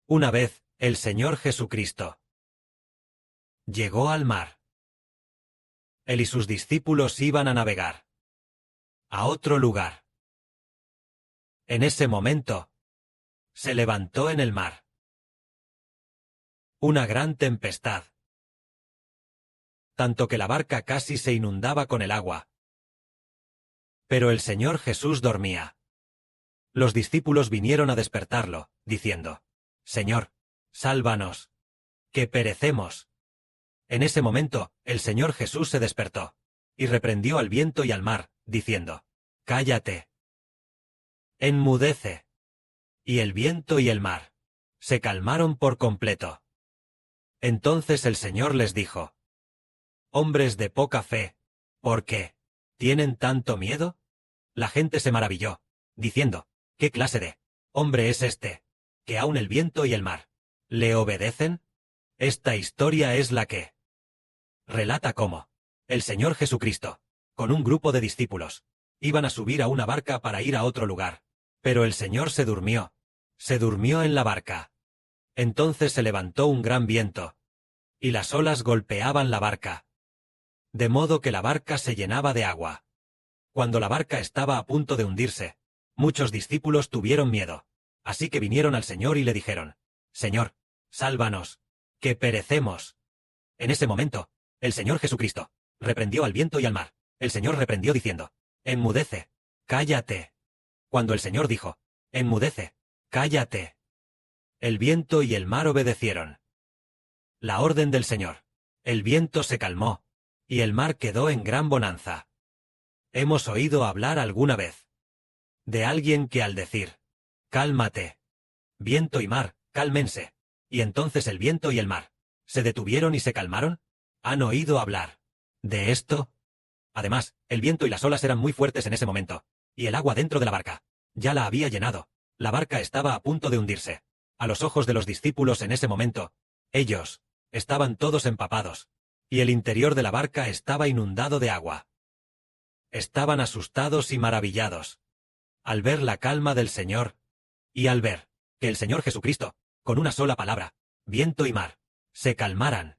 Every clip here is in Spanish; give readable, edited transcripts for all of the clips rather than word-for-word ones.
Una vez, el Señor Jesucristo llegó al mar. Él y sus discípulos iban a navegar a otro lugar. En ese momento, se levantó en el mar una gran tempestad, tanto que la barca casi se inundaba con el agua. Pero el Señor Jesús dormía. Los discípulos vinieron a despertarlo, diciendo: Señor, sálvanos, que perecemos. En ese momento, el Señor Jesús se despertó, y reprendió al viento y al mar, diciendo: Cállate. Enmudece. Y el viento y el mar se calmaron por completo. Entonces el Señor les dijo: Hombres de poca fe, ¿por qué tienen tanto miedo? La gente se maravilló, diciendo: ¿Qué clase de hombre es este, que aun el viento y el mar le obedecen? Esta historia es la que relata cómo el Señor Jesucristo, con un grupo de discípulos, iban a subir a una barca para ir a otro lugar, pero el Señor se durmió en la barca. Entonces se levantó un gran viento, y las olas golpeaban la barca, de modo que la barca se llenaba de agua. Cuando la barca estaba a punto de hundirse, muchos discípulos tuvieron miedo, así que vinieron al Señor y le dijeron: Señor, sálvanos, que perecemos. En ese momento, el Señor Jesucristo reprendió al viento y al mar. El Señor reprendió diciendo: Enmudece, cállate. Cuando el Señor dijo: Enmudece, cállate, el viento y el mar obedecieron la orden del Señor. El viento se calmó, y el mar quedó en gran bonanza. ¿Hemos oído hablar alguna vez de alguien que al decir: Cálmate, viento y mar, cálmense, y entonces el viento y el mar se detuvieron y se calmaron? ¿Han oído hablar de esto? Además, el viento y las olas eran muy fuertes en ese momento, y el agua dentro de la barca ya la había llenado. La barca estaba a punto de hundirse. A los ojos de los discípulos en ese momento, ellos estaban todos empapados, y el interior de la barca estaba inundado de agua. Estaban asustados y maravillados al ver la calma del Señor, y al ver que el Señor Jesucristo, con una sola palabra, viento y mar, se calmaran.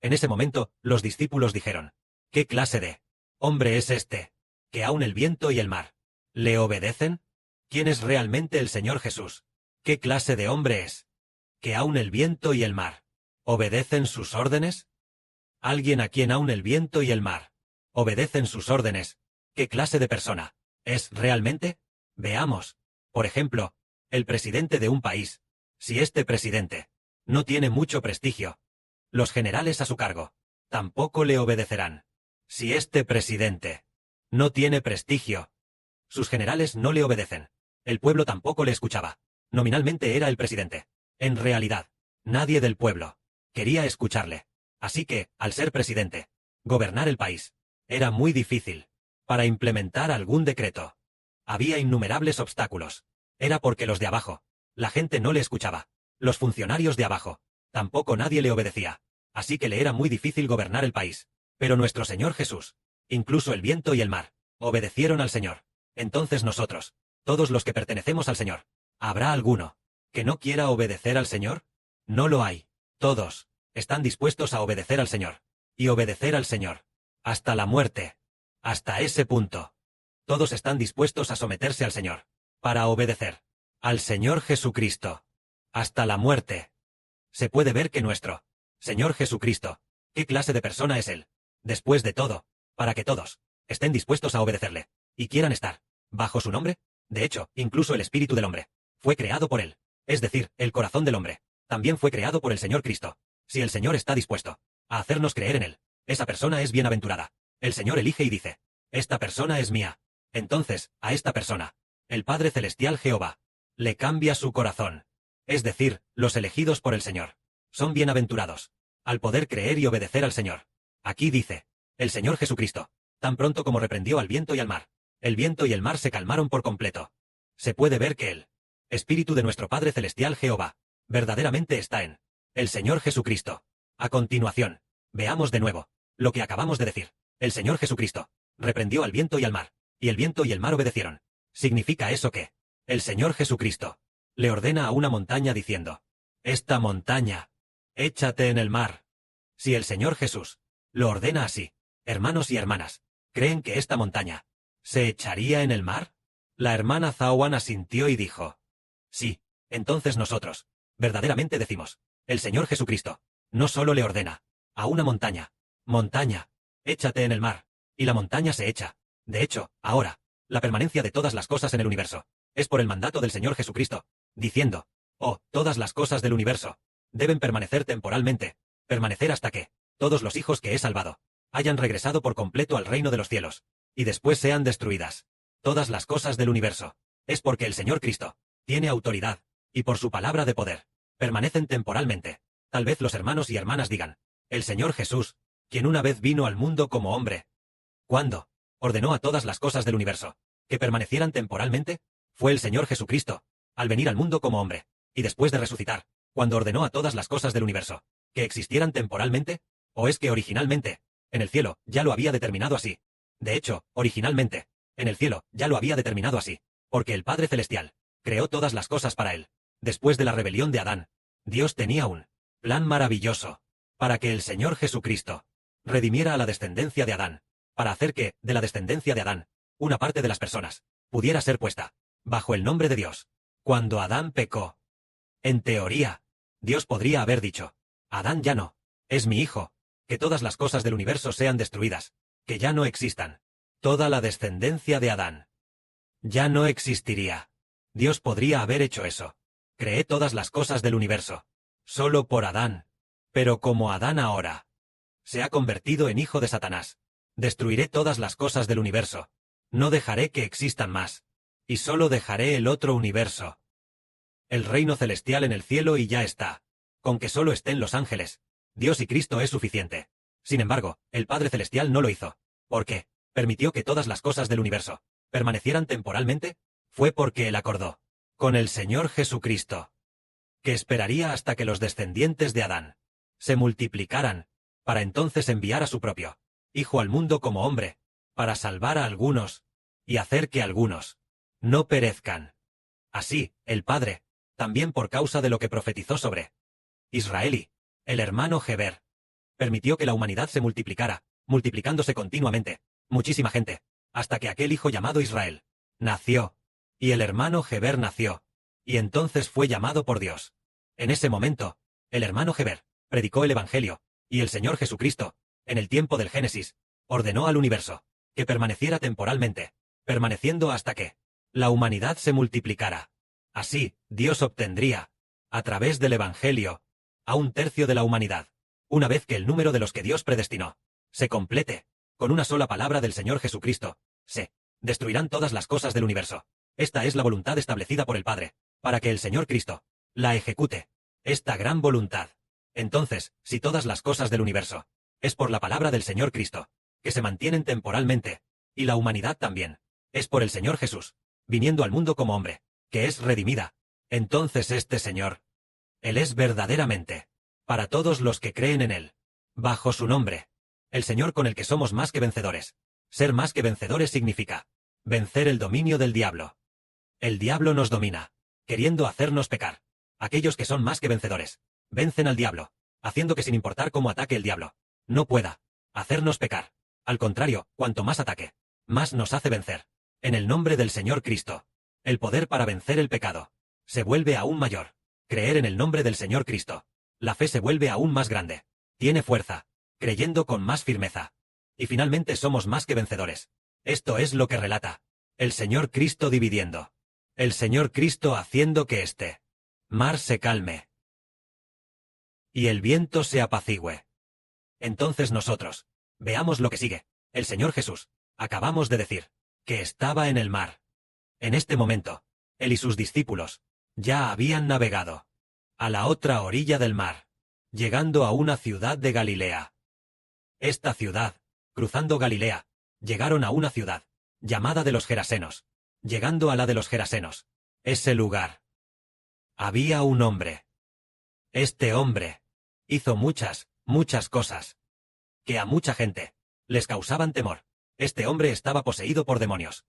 En ese momento, los discípulos dijeron: ¿Qué clase de hombre es este, que aun el viento y el mar le obedecen? ¿Quién es realmente el Señor Jesús? ¿Qué clase de hombre es, que aun el viento y el mar obedecen sus órdenes? Alguien a quien aun el viento y el mar obedecen sus órdenes. ¿Qué clase de persona es realmente? Veamos, por ejemplo, el presidente de un país. Si este presidente no tiene mucho prestigio, los generales a su cargo tampoco le obedecerán. Si este presidente no tiene prestigio, sus generales no le obedecen. El pueblo tampoco le escuchaba. Nominalmente era el presidente. En realidad, nadie del pueblo quería escucharle. Así que, al ser presidente, gobernar el país era muy difícil. Para implementar algún decreto, había innumerables obstáculos. Era porque los de abajo, la gente no le escuchaba. Los funcionarios de abajo, tampoco nadie le obedecía. Así que le era muy difícil gobernar el país. Pero nuestro Señor Jesús, incluso el viento y el mar, obedecieron al Señor. Entonces nosotros, todos los que pertenecemos al Señor, ¿habrá alguno que no quiera obedecer al Señor? No lo hay. Todos están dispuestos a obedecer al Señor. Y obedecer al Señor hasta la muerte. Hasta ese punto. Todos están dispuestos a someterse al Señor, para obedecer al Señor Jesucristo hasta la muerte. Se puede ver que nuestro Señor Jesucristo, ¿qué clase de persona es Él? Después de todo, para que todos estén dispuestos a obedecerle, y quieran estar bajo su nombre. De hecho, incluso el espíritu del hombre fue creado por Él, es decir, el corazón del hombre también fue creado por el Señor Cristo. Si el Señor está dispuesto a hacernos creer en Él, esa persona es bienaventurada. El Señor elige y dice: esta persona es mía. Entonces, a esta persona, el Padre Celestial Jehová le cambia su corazón. Es decir, los elegidos por el Señor son bienaventurados al poder creer y obedecer al Señor. Aquí dice: el Señor Jesucristo, tan pronto como reprendió al viento y al mar, el viento y el mar se calmaron por completo. Se puede ver que el Espíritu de nuestro Padre Celestial Jehová verdaderamente está en el Señor Jesucristo. A continuación, veamos de nuevo lo que acabamos de decir. El Señor Jesucristo reprendió al viento y al mar, y el viento y el mar obedecieron. ¿Significa eso que el Señor Jesucristo le ordena a una montaña diciendo: esta montaña, échate en el mar. Si el Señor Jesús lo ordena así, hermanos y hermanas, ¿creen que esta montaña se echaría en el mar? La hermana Zawan asintió y dijo, sí, entonces nosotros, verdaderamente decimos, el Señor Jesucristo, no solo le ordena a una montaña, montaña, échate en el mar, y la montaña se echa. De hecho, ahora, la permanencia de todas las cosas en el universo, es por el mandato del Señor Jesucristo, diciendo, oh, todas las cosas del universo, deben permanecer temporalmente, permanecer hasta que, todos los hijos que he salvado, hayan regresado por completo al reino de los cielos, y después sean destruidas. Todas las cosas del universo, es porque el Señor Cristo tiene autoridad, y por su palabra de poder, permanecen temporalmente. Tal vez los hermanos y hermanas digan, el Señor Jesús, quien una vez vino al mundo como hombre, ¿cuándo ordenó a todas las cosas del universo que permanecieran temporalmente? Fue el Señor Jesucristo, al venir al mundo como hombre, y después de resucitar, cuando ordenó a todas las cosas del universo que existieran temporalmente. ¿O es que originalmente, en el cielo, ya lo había determinado así? De hecho, originalmente, en el cielo, ya lo había determinado así, porque el Padre Celestial creó todas las cosas para él. Después de la rebelión de Adán, Dios tenía un plan maravilloso para que el Señor Jesucristo redimiera a la descendencia de Adán, para hacer que, de la descendencia de Adán, una parte de las personas pudiera ser puesta bajo el nombre de Dios. Cuando Adán pecó, en teoría, Dios podría haber dicho, Adán ya no es mi hijo, que todas las cosas del universo sean destruidas, que ya no existan. Toda la descendencia de Adán ya no existiría. Dios podría haber hecho eso. Creé todas las cosas del universo, solo por Adán. Pero como Adán ahora se ha convertido en hijo de Satanás, destruiré todas las cosas del universo. No dejaré que existan más. Y solo dejaré el otro universo, el reino celestial en el cielo, y ya está. Con que solo estén los ángeles, Dios y Cristo es suficiente. Sin embargo, el Padre Celestial no lo hizo. ¿Por qué? Permitió que todas las cosas del universo permanecieran temporalmente. Fue porque Él acordó con el Señor Jesucristo que esperaría hasta que los descendientes de Adán se multiplicaran, para entonces enviar a su propio Hijo al mundo como hombre, para salvar a algunos, y hacer que algunos no perezcan. Así, el Padre, también por causa de lo que profetizó sobre Israel, el hermano Heber, permitió que la humanidad se multiplicara, multiplicándose continuamente, muchísima gente, hasta que aquel hijo llamado Israel nació, y el hermano Heber nació, y entonces fue llamado por Dios. En ese momento, el hermano Heber predicó el Evangelio, y el Señor Jesucristo, en el tiempo del Génesis, ordenó al universo que permaneciera temporalmente, permaneciendo hasta que la humanidad se multiplicara. Así, Dios obtendría, a través del Evangelio, a un tercio de la humanidad. Una vez que el número de los que Dios predestinó se complete, con una sola palabra del Señor Jesucristo, se destruirán todas las cosas del universo. Esta es la voluntad establecida por el Padre, para que el Señor Cristo la ejecute. Esta gran voluntad. Entonces, si todas las cosas del universo es por la palabra del Señor Cristo, que se mantienen temporalmente, y la humanidad también, es por el Señor Jesús, viniendo al mundo como hombre, que es redimida, entonces este Señor, Él es verdaderamente, para todos los que creen en Él, bajo su nombre, el Señor con el que somos más que vencedores. Ser más que vencedores significa vencer el dominio del diablo. El diablo nos domina, queriendo hacernos pecar. Aquellos que son más que vencedores vencen al diablo, haciendo que sin importar cómo ataque el diablo, no pueda hacernos pecar. Al contrario, cuanto más ataque, más nos hace vencer. En el nombre del Señor Cristo, el poder para vencer el pecado se vuelve aún mayor. Creer en el nombre del Señor Cristo, la fe se vuelve aún más grande. Tiene fuerza, creyendo con más firmeza. Y finalmente somos más que vencedores. Esto es lo que relata el Señor Cristo dividiendo. El Señor Cristo haciendo que este mar se calme y el viento se apacigüe. Entonces nosotros, veamos lo que sigue. El Señor Jesús, acabamos de decir, que estaba en el mar. En este momento, Él y sus discípulos, ya habían navegado a la otra orilla del mar, llegando a una ciudad de Galilea. Esta ciudad, cruzando Galilea, llegaron a una ciudad, llamada de los Gerasenos. Llegando a la de los Gerasenos, ese lugar, había un hombre. Este hombre hizo muchas cosas que a mucha gente les causaban temor. Este hombre estaba poseído por demonios.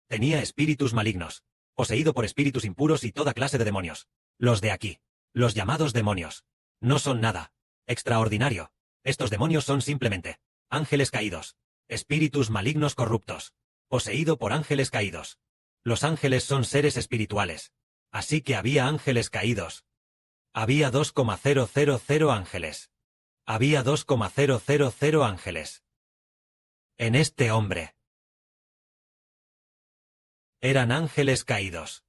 Tenía espíritus malignos, poseído por espíritus impuros y toda clase de demonios. Los de aquí Los llamados demonios no son nada extraordinario. Estos demonios son simplemente ángeles caídos, espíritus malignos corruptos, poseído por ángeles caídos. Los ángeles son seres espirituales. Así que había ángeles caídos. Había 2,000 ángeles. Había 2,000 ángeles. En este hombre. Eran ángeles caídos.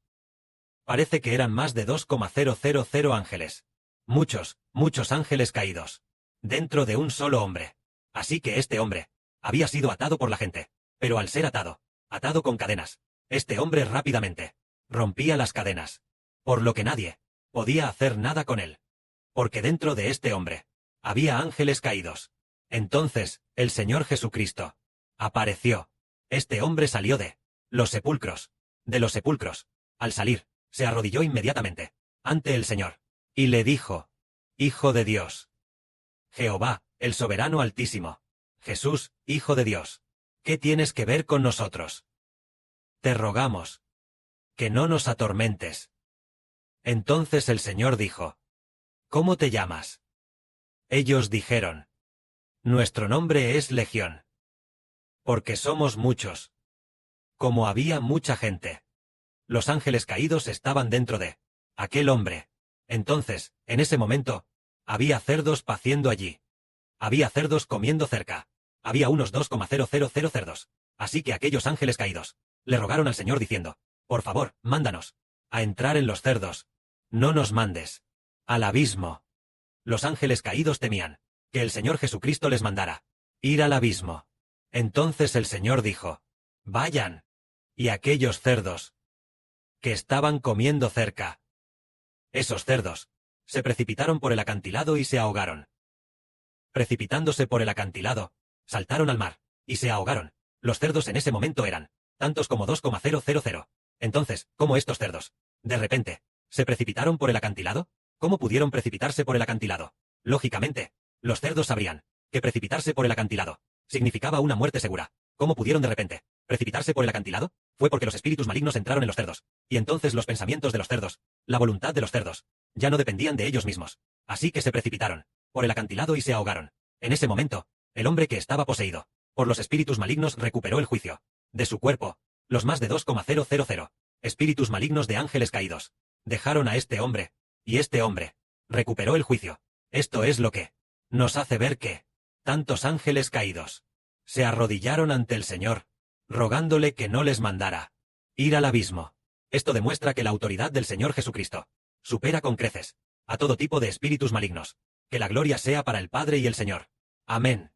Parece que eran más de 2,000 ángeles. Muchos ángeles caídos. Dentro de un solo hombre. Así que este hombre había sido atado por la gente. Pero al ser atado con cadenas, este hombre rápidamente rompía las cadenas. Por lo que nadie podía hacer nada con él. Porque dentro de este hombre había ángeles caídos. Entonces, el Señor Jesucristo apareció. Este hombre salió de los sepulcros. De los sepulcros. Al salir, se arrodilló inmediatamente ante el Señor. Y le dijo: Hijo de Dios. Jehová, el soberano altísimo. Jesús, Hijo de Dios. ¿Qué tienes que ver con nosotros? Te rogamos que no nos atormentes. Entonces el Señor dijo: ¿Cómo te llamas? Ellos dijeron: Nuestro nombre es Legión. Porque somos muchos. Como había mucha gente. Los ángeles caídos estaban dentro de aquel hombre. Entonces, en ese momento, había cerdos paciendo allí. Había cerdos comiendo cerca. Había unos 2,000 cerdos. Así que aquellos ángeles caídos le rogaron al Señor diciendo: Por favor, mándanos a entrar en los cerdos. No nos mandes al abismo. Los ángeles caídos temían que el Señor Jesucristo les mandara ir al abismo. Entonces el Señor dijo: Vayan. Y aquellos cerdos que estaban comiendo cerca. Esos cerdos se precipitaron por el acantilado y se ahogaron. Precipitándose por el acantilado, saltaron al mar y se ahogaron. Los cerdos en ese momento eran tantos como 2,000. Entonces, ¿cómo estos cerdos, de repente, se precipitaron por el acantilado? ¿Cómo pudieron precipitarse por el acantilado? Lógicamente, los cerdos sabrían que precipitarse por el acantilado significaba una muerte segura. ¿Cómo pudieron de repente precipitarse por el acantilado? Fue porque los espíritus malignos entraron en los cerdos, y entonces los pensamientos de los cerdos, la voluntad de los cerdos, ya no dependían de ellos mismos. Así que se precipitaron por el acantilado y se ahogaron. En ese momento, el hombre que estaba poseído por los espíritus malignos recuperó el juicio de su cuerpo. Los más de 2,000 espíritus malignos de ángeles caídos dejaron a este hombre, y este hombre recuperó el juicio. Esto es lo que nos hace ver que tantos ángeles caídos se arrodillaron ante el Señor, rogándole que no les mandara ir al abismo. Esto demuestra que la autoridad del Señor Jesucristo supera con creces a todo tipo de espíritus malignos. Que la gloria sea para el Padre y el Señor. Amén.